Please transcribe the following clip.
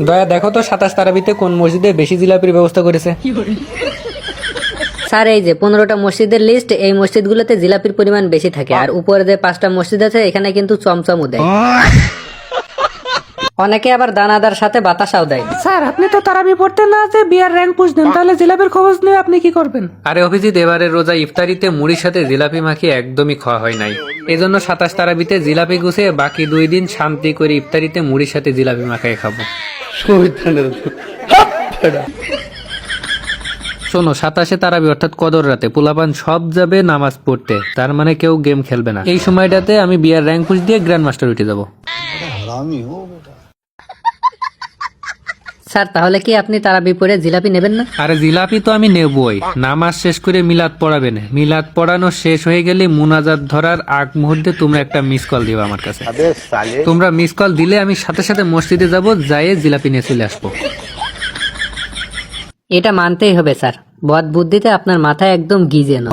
দয়া দেখো তো 27 তারাবিতে কোন মসজিদে বেশি জিলাপির ব্যবস্থা করেছে। স্যার এই যে 15টা মসজিদের লিস্ট, এই মসজিদগুলোতে জিলাপির পরিমাণ বেশি থাকে, আর উপরে যে 5টা মসজিদ আছে এখানে কিন্তু চমচমও দেয়, অনেকে আবার দানাদার সাথে বাতাসাও দেয়। স্যার আপনি তো তারাবি পড়তে না যে বিয়ার র্যাঙ্ক পুষদেন, তাহলে জিলাপির খবর নিয়ে আপনি কি করবেন? আরে অভিজিৎ, এবারের রোজা ইফতারিতে মুড়ির সাথে জিলাপি মাখিয়ে একদমই খাওয়া হয় নাই, এজন্য 27 তারাবিতে জিলাপি গুছিয়ে বাকি 2 দিন শান্তি করে ইফতারিতে মুড়ির সাথে জিলাপি মাখিয়ে খাবো। শোনো, 27 তারাবি অর্থাৎ কদর রাতে পোলাপান সব যাবে নামাজ পড়তে, তার মানে কেউ গেম খেলবে না। এই সময়টাতে আমি বিয়ার র্যাঙ্ক পুশ দিয়ে গ্র্যান্ড মাস্টার উঠে যাবো। স্যার তাহলে কি আপনি তারাবি পড়ে জিলাপি নেবেন না? আরে জিলাপি তো আমি নেবই, নামাজ শেষ করে মিলাদ পড়াবেন, মিলাদ পড়ানো শেষ হয়ে গেলে মুনাজাত ধরার আগ মুহূর্তে তোমরা একটা মিস কল দিবা আমার কাছে। তোমরা মিস কল দিলে আমি সাথে সাথে মসজিদে যাব, যাইয়ে জিলাপি নিয়ে চলে আসবো। এটা মানতেই হবে স্যার, বদ বুদ্ধিতে আপনার মাথায় একদম গিজে না।